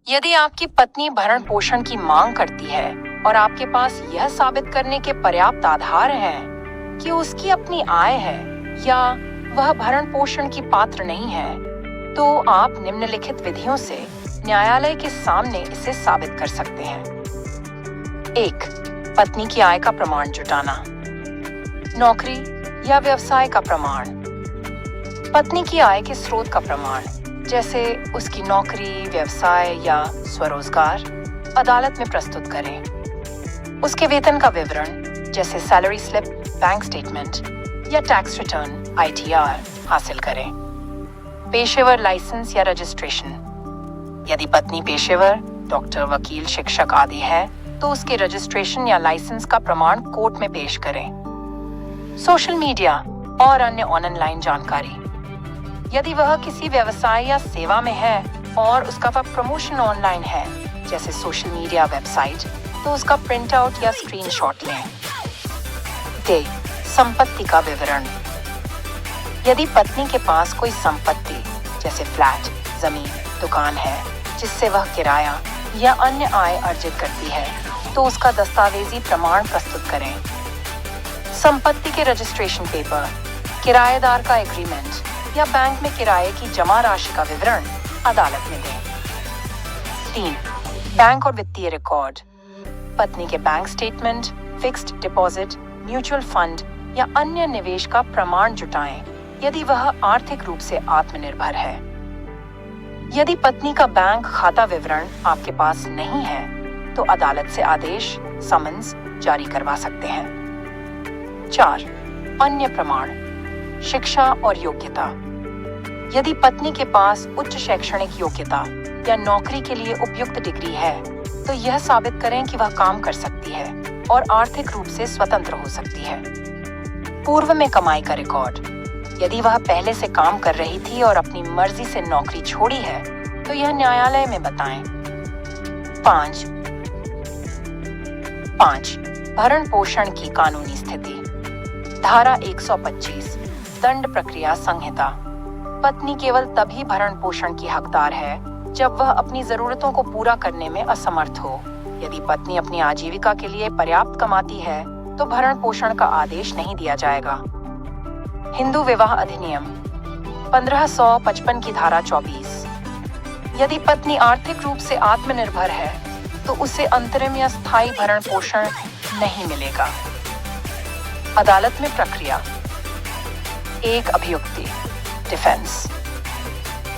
यदि आपकी पत्नी भरण पोषण की मांग करती है और आपके पास यह साबित करने के पर्याप्त आधार हैं कि उसकी अपनी आय है या वह भरण पोषण की पात्र नहीं है, तो आप निम्नलिखित विधियों से न्यायालय के सामने इसे साबित कर सकते हैं। 1. पत्नी की आय का प्रमाण जुटाना। नौकरी या व्यवसाय का प्रमाण। पत्नी की आय के स्रोत का प्रमाण, जैसे उसकी नौकरी, व्यवसाय या स्वरोजगार, अदालत में प्रस्तुत करें। उसके वेतन का विवरण, जैसे सैलरी स्लिप, बैंक स्टेटमेंट या टैक्स रिटर्न (ITR) हासिल करें। पेशेवर लाइसेंस या रजिस्ट्रेशन। यदि पत्नी पेशेवर, डॉक्टर, वकील, शिक्षक आदि है, तो उसके रजिस्ट्रेशन या लाइसेंस का प्रमाण कोर्ट में पेश करें। सोशल मीडिया और अन्य ऑनलाइन जानकारी। यदि वह किसी व्यवसाय या सेवा में है और उसका वह प्रमोशन ऑनलाइन है, जैसे सोशल मीडिया वेबसाइट, तो उसका प्रिंट आउट या स्क्रीनशॉट लें। 2. संपत्ति का विवरण। यदि पत्नी के पास कोई संपत्ति, जैसे फ्लैट, जमीन, दुकान है, जिससे वह किराया या अन्य आय अर्जित करती है, तो उसका दस्तावेजी प्रमाण प्रस्तुत करें। संपत्ति के रजिस्ट्रेशन पेपर, किराएदार का एग्रीमेंट या बैंक में किराए की जमा राशि का विवरण अदालत में दें। 3. बैंक और वित्तीय रिकॉर्ड। पत्नी के bank statement, fixed deposit, mutual fund या अन्य निवेश का प्रमाण जुटाएं, यदि वह आर्थिक रूप से आत्मनिर्भर है। यदि पत्नी का बैंक खाता विवरण आपके पास नहीं है, तो अदालत से आदेश, समन्स जारी करवा सकते हैं। 4. अन्य प्रमाण, शिक्षा और योग्यता। यदि पत्नी के पास उच्च शैक्षणिक योग्यता या नौकरी के लिए उपयुक्त डिग्री है, तो यह साबित करें कि वह काम कर सकती है और आर्थिक रूप से स्वतंत्र हो सकती है। पूर्व में कमाई का रिकॉर्ड। यदि वह पहले से काम कर रही थी और अपनी मर्जी से नौकरी छोड़ी है, तो यह न्यायालय में बताएं। 5. भरण पोषण की कानूनी स्थिति। धारा 125 दंड प्रक्रिया संहिता। पत्नी केवल तभी भरण पोषण की हकदार है जब वह अपनी जरूरतों को पूरा करने में असमर्थ हो। यदि पत्नी अपनी आजीविका के लिए पर्याप्त कमाती है, तो भरण पोषण का आदेश नहीं दिया जाएगा। हिंदू विवाह अधिनियम 1555 की धारा 24। यदि पत्नी आर्थिक रूप से आत्मनिर्भर है, तो उसे अंतरिम या स्थायी भरण पोषण नहीं मिलेगा। अदालत में प्रक्रिया। 1. अभियुक्ति डिफेंस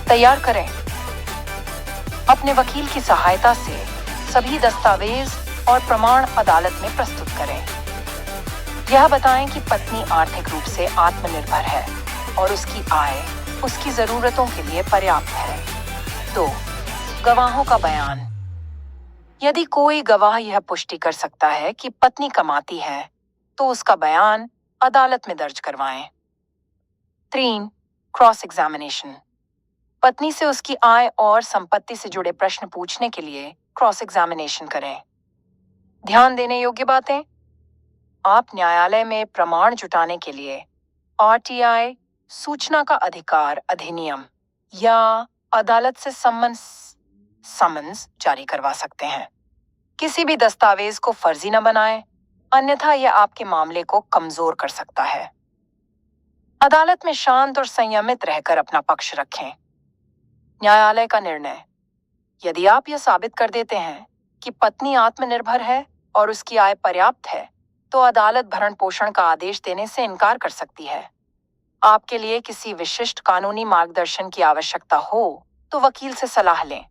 तैयार करें। अपने वकील की सहायता से सभी दस्तावेज और प्रमाण अदालत में प्रस्तुत करें। यह बताएं कि पत्नी आर्थिक रूप से आत्मनिर्भर है और उसकी आय उसकी जरूरतों के लिए पर्याप्त है। 2. गवाहों का बयान। यदि कोई गवाह यह पुष्टि कर सकता है कि पत्नी कमाती है, तो उसका बयान अदालत में दर्ज करवाएं। 3. Cross examination. पत्नी से उसकी आय और संपत्ति से जुड़े प्रश्न पूछने के लिए क्रॉस एग्जामिनेशन करें। ध्यान देने योग्य बातें। आप न्यायालय में प्रमाण जुटाने के लिए RTI, सूचना का अधिकार अधिनियम या अदालत से समन्स जारी करवा सकते हैं। किसी भी दस्तावेज को फर्जी न बनाएं, अन्यथा यह आपके मामले को कमजोर कर सकता है। अदालत में शांत और संयमित रहकर अपना पक्ष रखें। न्यायालय का निर्णय। यदि आप यह साबित कर देते हैं कि पत्नी आत्मनिर्भर है और उसकी आय पर्याप्त है, तो अदालत भरण पोषण का आदेश देने से इनकार कर सकती है। आपके लिए किसी विशिष्ट कानूनी मार्गदर्शन की आवश्यकता हो, तो वकील से सलाह लें।